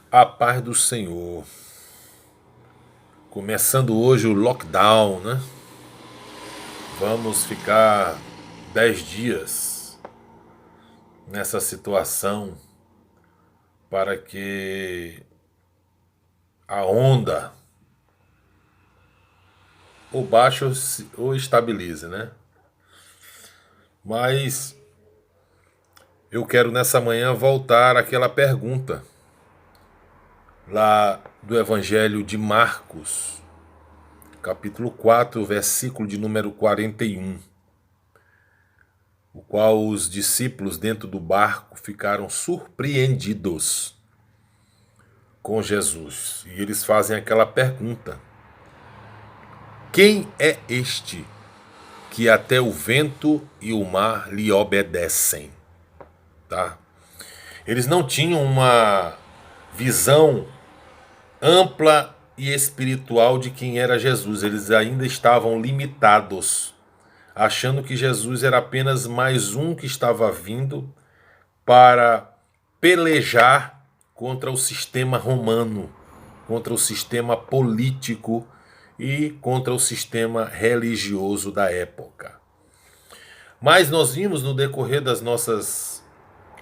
A paz do Senhor. Começando hoje o lockdown, né? Vamos ficar 10 dias nessa situação para que a onda ou baixe ou estabilize, né? Mas eu quero nessa manhã voltar àquela pergunta lá do Evangelho de Marcos, capítulo 4, versículo de número 41. O qual os discípulos dentro do barco ficaram surpreendidos com Jesus. E eles fazem aquela pergunta: quem é este que até o vento e o mar lhe obedecem? Tá? Eles não tinham uma visão ampla e espiritual de quem era Jesus. Eles ainda estavam limitados, achando que Jesus era apenas mais um que estava vindo para pelejar contra o sistema romano, contra o sistema político e contra o sistema religioso da época. Mas nós vimos no decorrer das nossas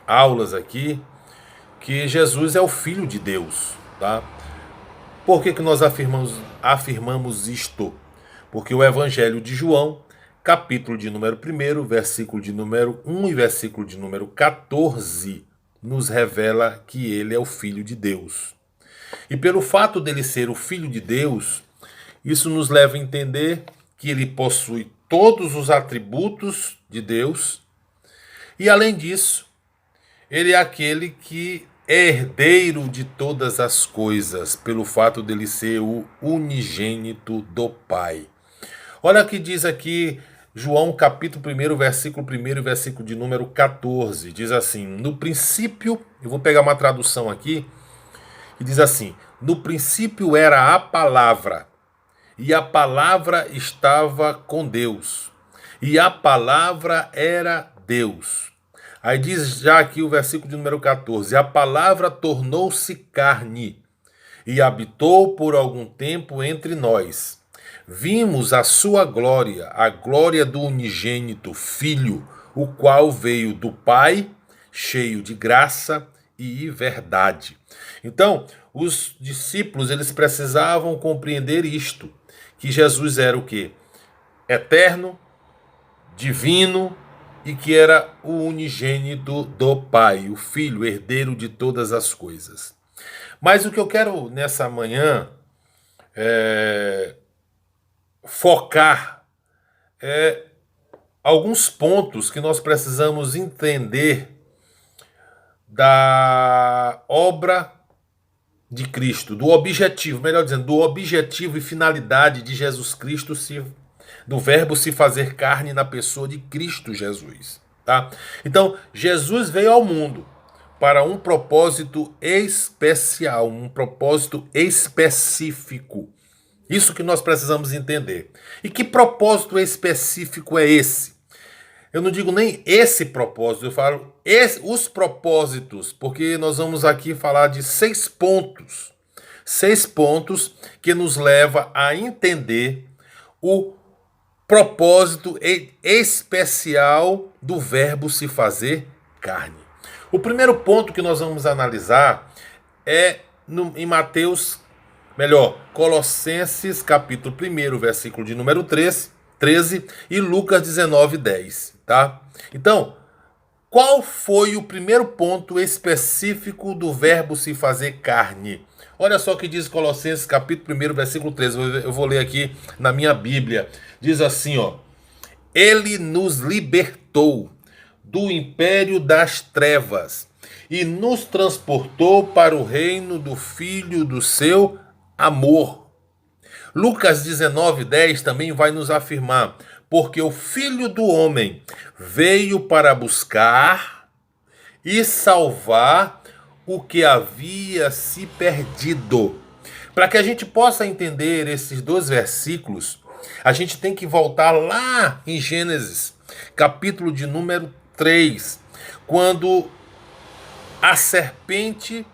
aulas aqui que Jesus é o Filho de Deus, tá? Por que nós afirmamos isto? Porque o Evangelho de João, capítulo de número 1, versículo de número 1 e versículo de número 14, nos revela que ele é o Filho de Deus. E pelo fato dele ser o Filho de Deus, isso nos leva a entender que ele possui todos os atributos de Deus e, além disso, ele é aquele que é herdeiro de todas as coisas, pelo fato dele ser o unigênito do Pai. Olha o que diz aqui João capítulo 1, versículo 1 e versículo de número 14. Diz assim: no princípio, eu vou pegar uma tradução aqui, que diz assim: no princípio era a palavra, e a palavra estava com Deus, e a palavra era Deus. Aí diz já aqui o versículo de número 14: a palavra tornou-se carne e habitou por algum tempo entre nós. Vimos a sua glória, a glória do unigênito Filho, o qual veio do Pai, cheio de graça e verdade. Então, os discípulos, eles precisavam compreender isto, que Jesus era o quê? Eterno, divino e que era o unigênito do Pai, o Filho, herdeiro de todas as coisas. Mas o que eu quero nessa manhã focar é alguns pontos que nós precisamos entender da obra de Cristo, do objetivo, melhor dizendo, do objetivo e finalidade de Jesus Cristo, do verbo se fazer carne na pessoa de Cristo Jesus. Tá? Então, Jesus veio ao mundo para um propósito especial, um propósito específico. Isso que nós precisamos entender. E que propósito específico é esse? Eu não digo nem esse propósito, eu falo os propósitos, porque nós vamos aqui falar de 6 pontos. 6 pontos que nos leva a entender o propósito especial do verbo se fazer carne. O primeiro ponto que nós vamos analisar é em Mateus, melhor, Colossenses capítulo 1, versículo de número 13 e Lucas 19, 10. Tá? Então, qual foi o primeiro ponto específico do verbo se fazer carne? Olha só o que diz Colossenses capítulo 1, versículo 13. Eu vou ler aqui na minha Bíblia. Diz assim, ó: ele nos libertou do império das trevas e nos transportou para o reino do Filho do seu amor. Lucas 19:10 também vai nos afirmar: porque o Filho do Homem veio para buscar e salvar o que havia se perdido. Para que a gente possa entender esses 2 versículos, a gente tem que voltar lá em Gênesis, capítulo de número 3, quando a serpente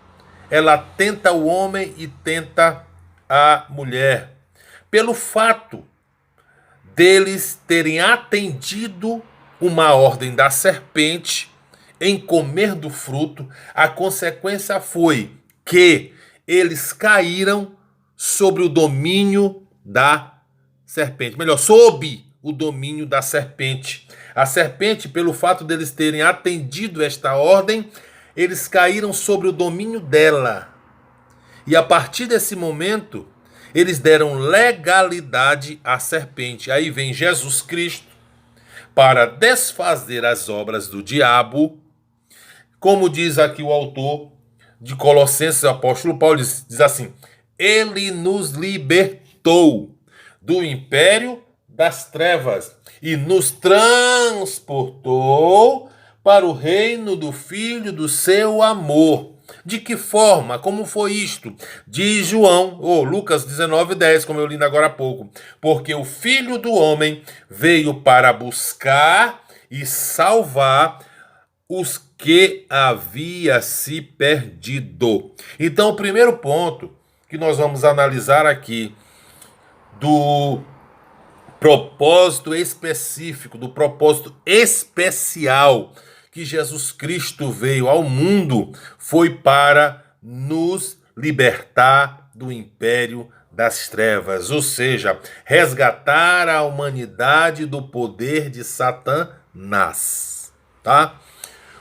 ela tenta o homem e tenta a mulher. Pelo fato deles terem atendido uma ordem da serpente em comer do fruto, a consequência foi que eles caíram sobre o domínio da serpente. Melhor, sob o domínio da serpente. A serpente, pelo fato deles terem atendido esta ordem, eles caíram sobre o domínio dela. E a partir desse momento, eles deram legalidade à serpente. Aí vem Jesus Cristo para desfazer as obras do diabo. Como diz aqui o autor de Colossenses, o apóstolo Paulo, diz assim: ele nos libertou do império das trevas e nos transportou para o reino do Filho do seu amor. De que forma? Como foi isto? Diz João, ou Lucas 19:10, como eu li agora há pouco. Porque o Filho do Homem veio para buscar e salvar os que havia se perdido. Então, o primeiro ponto que nós vamos analisar aqui do propósito específico, do propósito especial que Jesus Cristo veio ao mundo, foi para nos libertar do império das trevas, ou seja, resgatar a humanidade do poder de Satanás, tá?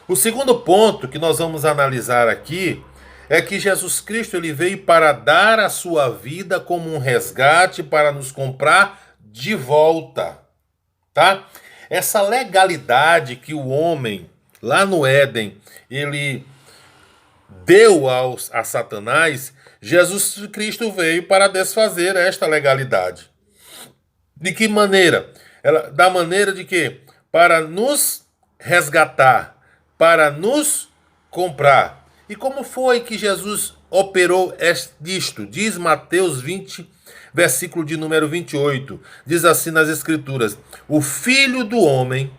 O segundo ponto que nós vamos analisar aqui é que Jesus Cristo ele veio para dar a sua vida como um resgate para nos comprar de volta, tá? Essa legalidade que o homem lá no Éden ele deu a Satanás, Jesus Cristo veio para desfazer esta legalidade. De que maneira? Da maneira de que? Para nos resgatar, para nos comprar. E como foi que Jesus operou isto? Diz Mateus 20, versículo de número 28. Diz assim nas Escrituras: o Filho do Homem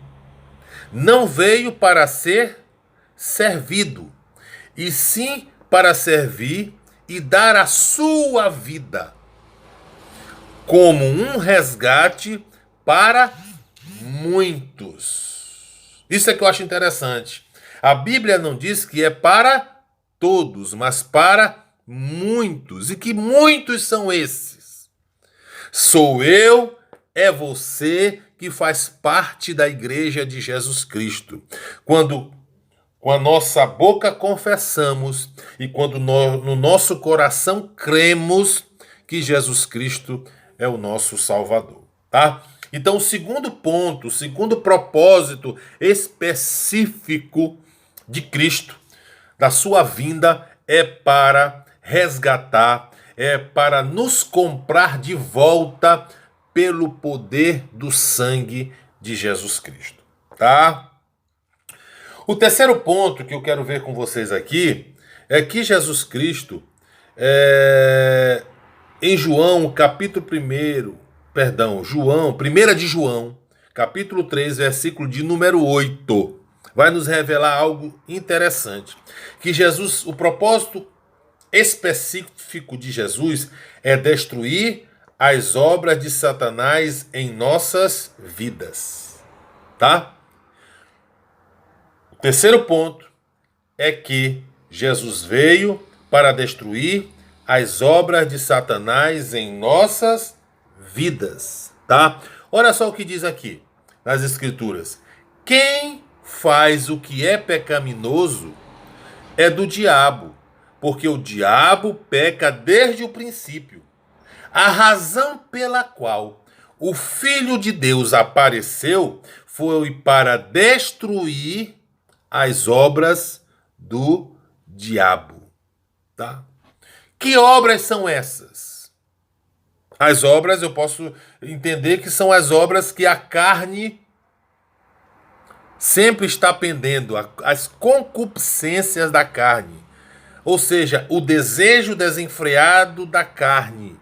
não veio para ser servido, e sim para servir e dar a sua vida como um resgate para muitos. Isso é que eu acho interessante. A Bíblia não diz que é para todos, mas para muitos. E que muitos são esses? Sou eu, é você que faz parte da igreja de Jesus Cristo. Quando com a nossa boca confessamos e quando no nosso coração cremos que Jesus Cristo é o nosso Salvador, tá? Então, o segundo ponto, o segundo propósito específico de Cristo, da sua vinda, é para resgatar, é para nos comprar de volta pelo poder do sangue de Jesus Cristo, tá? O terceiro ponto que eu quero ver com vocês aqui é que Jesus Cristo, em João, capítulo 1, João, 1 de João, capítulo 3, versículo de número 8, vai nos revelar algo interessante. Que Jesus, o propósito específico de Jesus é destruir as obras de Satanás em nossas vidas, tá? O terceiro ponto é que Jesus veio para destruir as obras de Satanás em nossas vidas, tá? Olha só o que diz aqui nas Escrituras. Quem faz o que é pecaminoso é do diabo, porque o diabo peca desde o princípio. A razão pela qual o Filho de Deus apareceu foi para destruir as obras do diabo, tá? Que obras são essas? As obras, eu posso entender que são as obras que a carne sempre está pendendo, as concupiscências da carne. Ou seja, o desejo desenfreado da carne.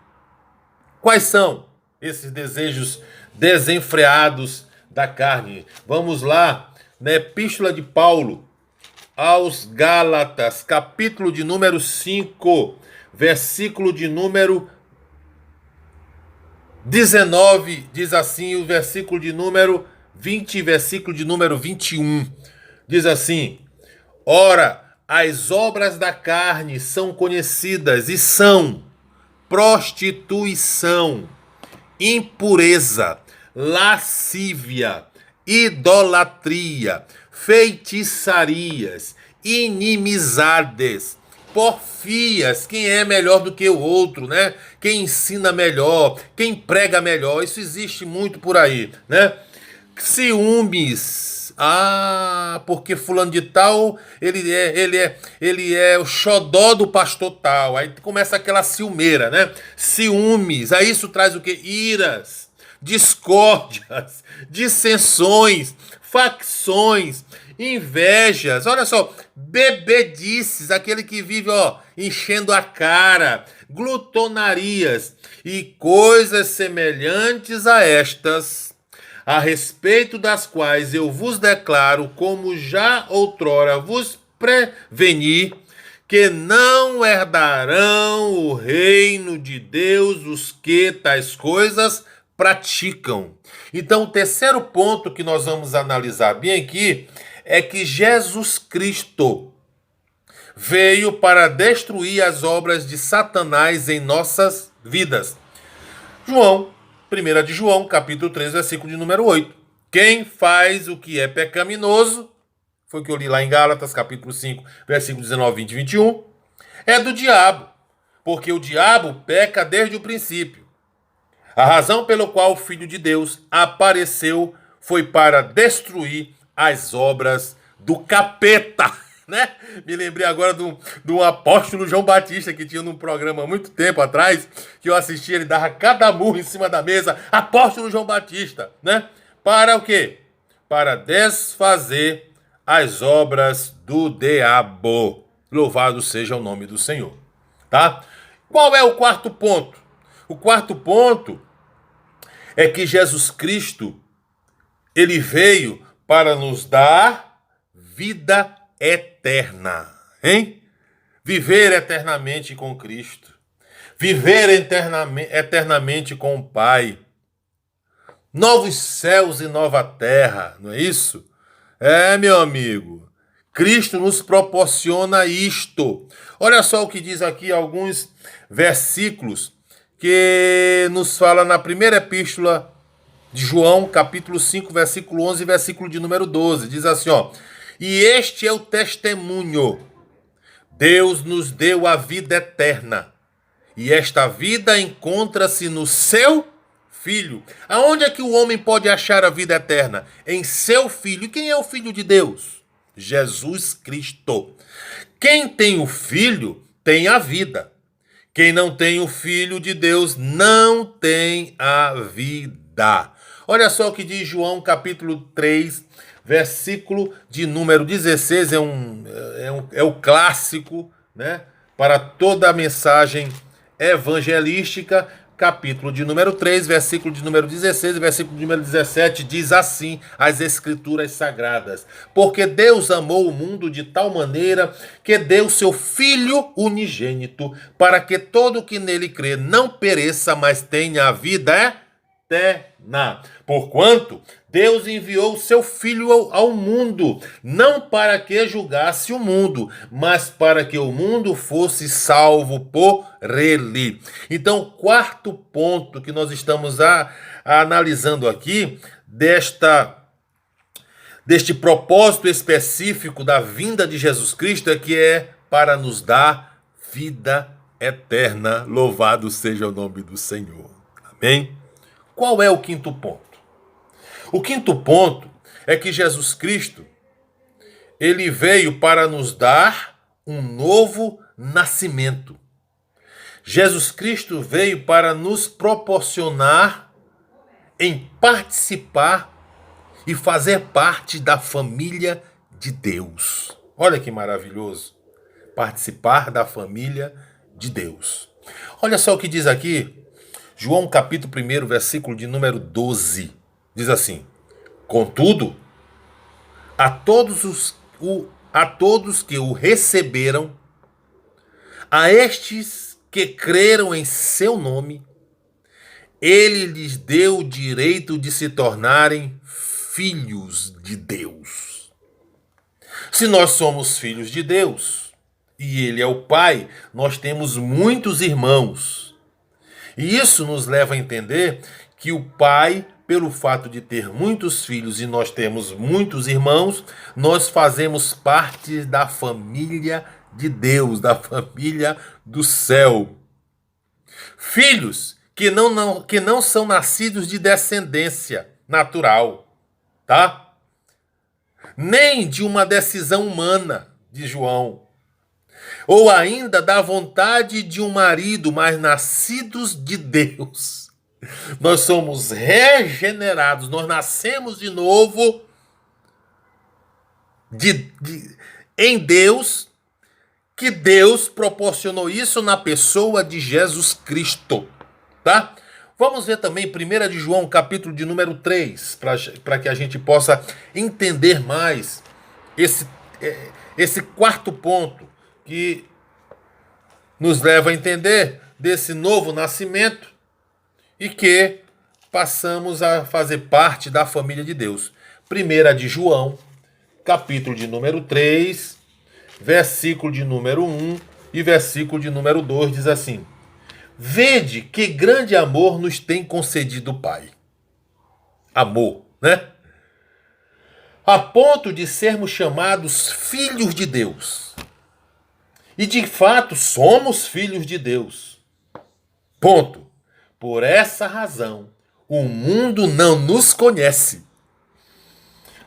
Quais são esses desejos desenfreados da carne? Vamos lá, na Epístola de Paulo, aos Gálatas, capítulo de número 5, versículo de número 19, diz assim o versículo de número 20, versículo de número 21. Diz assim: ora, as obras da carne são conhecidas e são prostituição, impureza, lascívia, idolatria, feitiçarias, inimizades, porfias. Quem é melhor do que o outro, né? Quem ensina melhor, quem prega melhor. Isso existe muito por aí, né? Ciúmes. Ah, porque fulano de tal, ele é o xodó do pastor tal. Aí começa aquela ciumeira, né? Ciúmes. Aí isso traz o quê? Iras, discórdias, dissensões, facções, invejas. Olha só, bebedices, aquele que vive, ó, enchendo a cara, glutonarias e coisas semelhantes a estas, a respeito das quais eu vos declaro, como já outrora vos preveni, que não herdarão o reino de Deus os que tais coisas praticam. Então, o terceiro ponto que nós vamos analisar bem aqui é que Jesus Cristo veio para destruir as obras de Satanás em nossas vidas. João, 1 de João, capítulo 3, versículo de número 8. Quem faz o que é pecaminoso, foi o que eu li lá em Gálatas, capítulo 5, versículo 19, 20 e 21, é do diabo, porque o diabo peca desde o princípio. A razão pela qual o Filho de Deus apareceu foi para destruir as obras do capeta, né? Me lembrei agora do apóstolo João Batista, que tinha num programa há muito tempo atrás, que eu assisti, ele dava cada murro em cima da mesa, apóstolo João Batista, né? Para o quê? Para desfazer as obras do diabo. Louvado seja o nome do Senhor, tá? Qual é o quarto ponto? O quarto ponto é que Jesus Cristo, ele veio para nos dar vida eterna, hein? Viver eternamente com Cristo, viver eternamente com o Pai, novos céus e nova terra, não é isso? É, meu amigo, Cristo nos proporciona isto. Olha só o que diz aqui alguns versículos que nos fala na primeira epístola de João, capítulo 5, versículo 11 e versículo de número 12. Diz assim, ó: e este é o testemunho. Deus nos deu a vida eterna, e esta vida encontra-se no seu Filho. Aonde é que o homem pode achar a vida eterna? Em seu Filho. E quem é o Filho de Deus? Jesus Cristo. Quem tem o Filho tem a vida. Quem não tem o Filho de Deus não tem a vida. Olha só o que diz João capítulo 3, versículo de número 16. É o clássico, né, para toda a mensagem evangelística. Capítulo de número 3, versículo de número 16 e versículo de número 17, diz assim as Escrituras Sagradas: porque Deus amou o mundo de tal maneira que deu seu Filho unigênito, para que todo o que nele crê não pereça, mas tenha a vida eterna. Porquanto Deus enviou o seu Filho ao mundo, não para que julgasse o mundo, mas para que o mundo fosse salvo por ele. Então, o quarto ponto que nós estamos analisando aqui, deste propósito específico da vinda de Jesus Cristo, é que é para nos dar vida eterna. Louvado seja o nome do Senhor. Amém? Qual é o quinto ponto? O quinto ponto é que Jesus Cristo, ele veio para nos dar um novo nascimento. Jesus Cristo veio para nos proporcionar em participar e fazer parte da família de Deus. Olha que maravilhoso, participar da família de Deus. Olha só o que diz aqui, João capítulo 1, versículo de número 12. Diz assim: contudo, a todos a todos que o receberam, a estes que creram em seu nome, ele lhes deu o direito de se tornarem filhos de Deus. Se nós somos filhos de Deus e ele é o Pai, nós temos muitos irmãos. E isso nos leva a entender que o Pai, pelo fato de ter muitos filhos e nós temos muitos irmãos, nós fazemos parte da família de Deus, da família do céu. Filhos que não são nascidos de descendência natural, tá? Nem de uma decisão humana de João, ou ainda da vontade de um marido, mas nascidos de Deus. Nós somos regenerados, nós nascemos de novo em Deus, que Deus proporcionou isso na pessoa de Jesus Cristo, tá? Vamos ver também 1 de João, capítulo de número 3, para que a gente possa entender mais esse quarto ponto que nos leva a entender desse novo nascimento e que passamos a fazer parte da família de Deus. 1 de João, capítulo de número 3, versículo de número 1 e versículo de número 2 diz assim: Vede que grande amor nos tem concedido o Pai. Amor, né? A ponto de sermos chamados filhos de Deus. E de fato somos filhos de Deus. Ponto. Por essa razão, o mundo não nos conhece,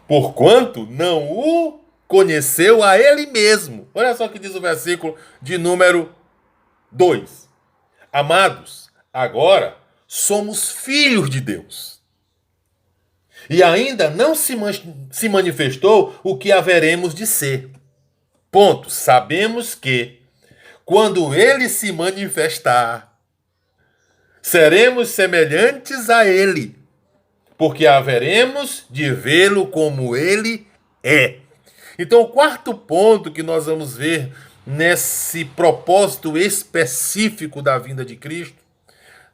porquanto não o conheceu a ele mesmo. Olha só o que diz o versículo de número 2. Amados, agora somos filhos de Deus. E ainda não se manifestou o que haveremos de ser. Ponto. Sabemos que, quando ele se manifestar, seremos semelhantes a ele, porque haveremos de vê-lo como ele é. Então, o quarto ponto que nós vamos ver nesse propósito específico da vinda de Cristo,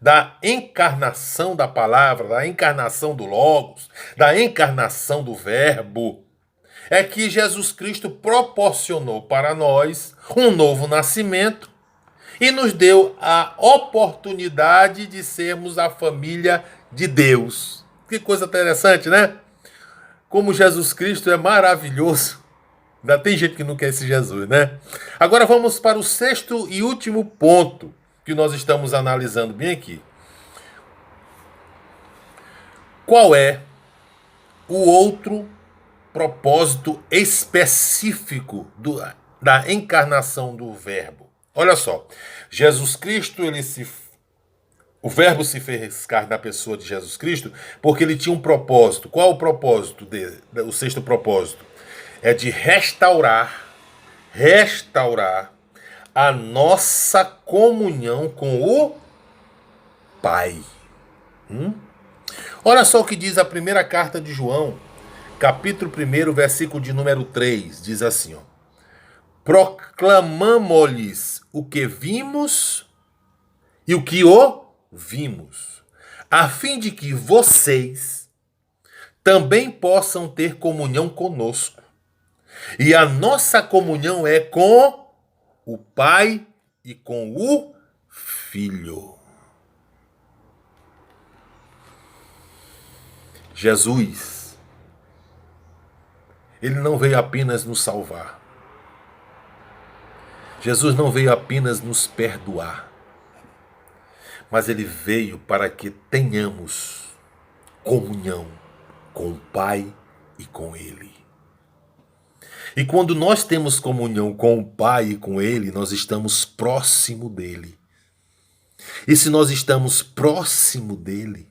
da encarnação da palavra, da encarnação do Logos, da encarnação do Verbo, é que Jesus Cristo proporcionou para nós um novo nascimento e nos deu a oportunidade de sermos a família de Deus. Que coisa interessante, né? Como Jesus Cristo é maravilhoso. Ainda tem gente que não quer esse Jesus, né? Agora vamos para o sexto e último ponto que nós estamos analisando bem aqui. Qual é o outro propósito específico da encarnação do Verbo? Olha só, Jesus Cristo, o Verbo se fez carne na pessoa de Jesus Cristo porque ele tinha um propósito. Qual o propósito o sexto propósito? É de restaurar a nossa comunhão com o Pai. Olha só o que diz a primeira carta de João, capítulo 1, versículo de número 3, diz assim, ó: Proclamamo-lhes o que vimos e o que ouvimos, a fim de que vocês também possam ter comunhão conosco. E a nossa comunhão é com o Pai e com o Filho. Jesus, ele não veio apenas nos salvar. Jesus não veio apenas nos perdoar, mas ele veio para que tenhamos comunhão com o Pai e com ele. E quando nós temos comunhão com o Pai e com ele, nós estamos próximo dele. E se nós estamos próximo dele,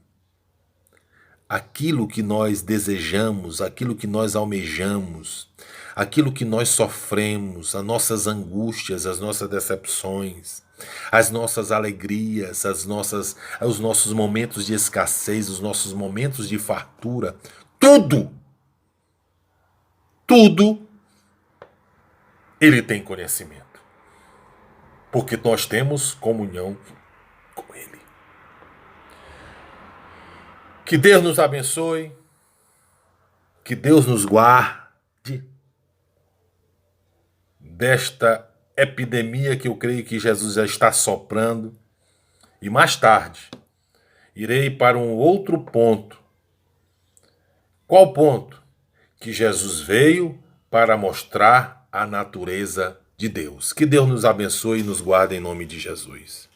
aquilo que nós desejamos, aquilo que nós almejamos, aquilo que nós sofremos, as nossas angústias, as nossas decepções, as nossas alegrias, os nossos momentos de escassez, os nossos momentos de fartura, tudo Ele tem conhecimento. Porque nós temos comunhão com Ele. Que Deus nos abençoe. Que Deus nos guarde desta epidemia que eu creio que Jesus já está soprando. E mais tarde, irei para um outro ponto. Qual ponto? Que Jesus veio para mostrar a natureza de Deus. Que Deus nos abençoe e nos guarde em nome de Jesus.